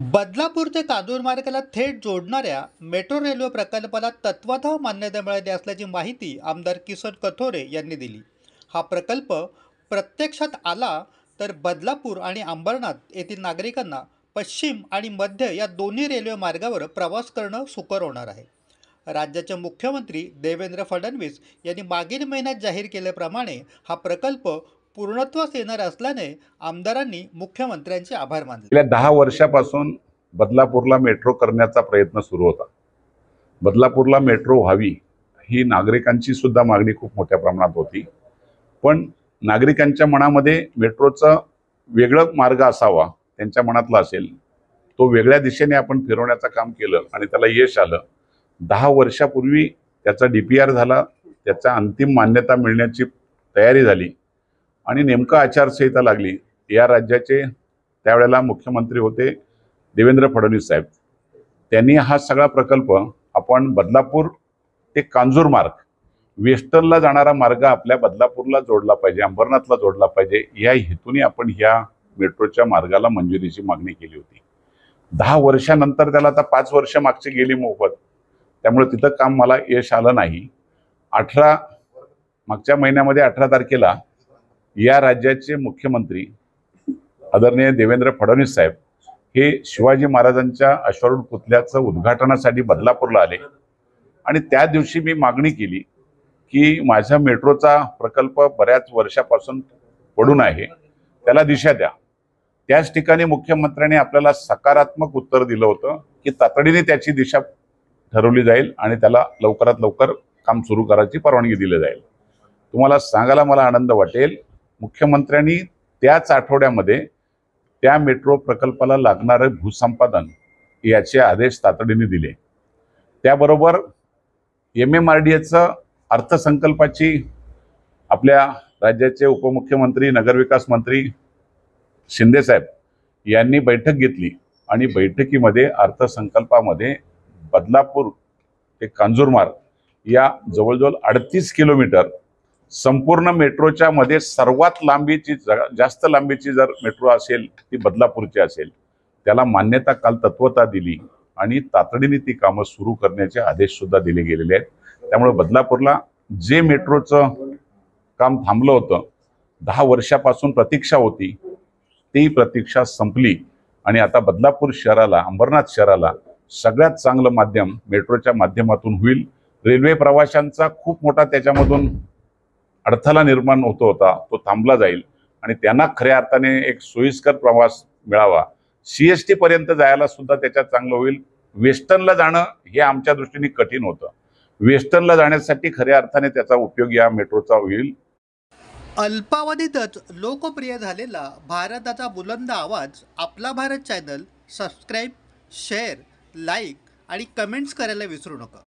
बदलापूर ते कांजूरमार्गाला थेट जोडणाऱ्या मेट्रो रेल्वे प्रकल्पाला तत्वातः मान्यता मिळाली असल्याची माहिती आमदार किसन कथोरे यांनी दिली। हा प्रकल्प प्रत्यक्षात आला तर बदलापूर आणि अंबरनाथ येथील नागरिकांना पश्चिम आणि मध्य या दोन्ही रेल्वे मार्गावर प्रवास करणं सुकर होणार आहे। राज्याचे मुख्यमंत्री देवेंद्र फडणवीस यांनी मागील महिन्यात जाहीर केल्याप्रमाणे हा प्रकल्प पूर्णत्वास येणार असल्याने आमदारांनी मुख्यमंत्र्यांचे आभार मानले। गेल्या 10 वर्षापासून बदलापूरला मेट्रो करण्याचा प्रयत्न सुरू होता। बदलापूरला मेट्रो व्हावी ही नागरिकांची सुद्धा मागणी खूप मोठ्या प्रमाणात होती, पण नागरिकांच्या मनामध्ये मेट्रोचा वेगळा मार्ग असावा त्यांच्या मनातला असेल तो वेगळ्या दिशेने आपण फिरवण्याचं काम केलं आणि त्याला यश आलं। 10 वर्षापूर्वी त्याचा DPR झाला, त्याचा अंतिम मान्यता मिळण्याची तयारी झाली आणि नेमका आचारसंहिता लागली। या राज्याचे त्यावेळेला मुख्यमंत्री होते देवेंद्र फडणवीस साहेब। त्यांनी हा सगळा प्रकल्प आपण बदलापूर ते कांजूरमार्ग वेस्टर्नला जाणारा मार्ग आपल्या बदलापूरला जोडला पाहिजे, अंबरनाथला जोडला पाहिजे या हेतूने आपण ह्या मेट्रोच्या मार्गाला मंजुरीची मागणी केली होती। 10 वर्षानंतर त्याला आता 5 वर्ष मागची गेली मोफत, त्यामुळे तिथं काम मला यश आलं नाही। मागच्या महिन्यामध्ये 18 तारखेला या राज्याचे मुख्यमंत्री आदरणीय देवेंद्र फडणवीस साहेब हे शिवाजी महाराजांच्या अश्वारूढ पुतळ्याचं उद्घाटनासाठी बदलापूरला आले आणि त्या दिवशी मी मागणी केली की माझ्या मेट्रोचा प्रकल्प बऱ्याच वर्षापासून पडून आहे, त्याला दिशा द्या। त्याच ठिकाणी मुख्यमंत्र्यांनी आपल्याला सकारात्मक उत्तर दिलं होतं की तातडीने त्याची दिशा ठरवली जाईल आणि त्याला लवकरात लवकर काम सुरू करायची परवानगी दिली जाईल। तुम्हाला सांगायला मला आनंद वाटेल, मुख्यमंत्र्यांनी त्याच आठवड्यामध्ये त्या मेट्रो प्रकल्पाला लागणारे भूसंपादन याचे आदेश तातडीने दिले। त्याबरोबर MMRDAचं अर्थसंकल्पाची आपल्या राज्याचे उपमुख्यमंत्री नगरविकास मंत्री शिंदे साहेब यांनी बैठक घेतली आणि बैठकीमध्ये अर्थसंकल्पामध्ये बदलापूर ते कांजूरमार्ग या जवळजवळ 38 किलोमीटर संपूर्ण मेट्रोच्या मध्ये सर्वात लांबीची जास्त लांबीची जर मेट्रो असेल ती बदलापूरची असेल, त्याला मान्यता काल तत्वता दिली आणि तातडीने ती कामं सुरू करण्याचे आदेश सुद्धा दिले गेलेले आहेत। त्यामुळे बदलापूरला जे मेट्रोचं काम थांबलं होतं, 10 वर्षापासून प्रतीक्षा होती, ती प्रतीक्षा संपली आणि आता बदलापूर शहराला, अंबरनाथ शहराला सगळ्यात चांगलं माध्यम मेट्रोच्या माध्यमातून होईल। रेल्वे प्रवाशांचा खूप मोठा त्याच्यामधून अडथळा निर्माण होता, तो थांबला जाईल आणि त्यांना खऱ्या अर्थाने एक सोयीस्कर प्रवास मिळावा। CST पर्यंत जायला सुद्धा त्याच्यात चांगलं होईल। वेस्टर्नला जाणं हे आमच्या दृष्टीने कठीण होतं, वेस्टर्नला जाण्यासाठी खऱ्या अर्थाने त्याचा उपयोग या मेट्रोचा होईल। अल्पावधीतच लोकप्रिय झालेला भारताचा बुलंद आवाज आपला Bharat channel subscribe, share, like आणि कमेंट्स करायला विसरू नका।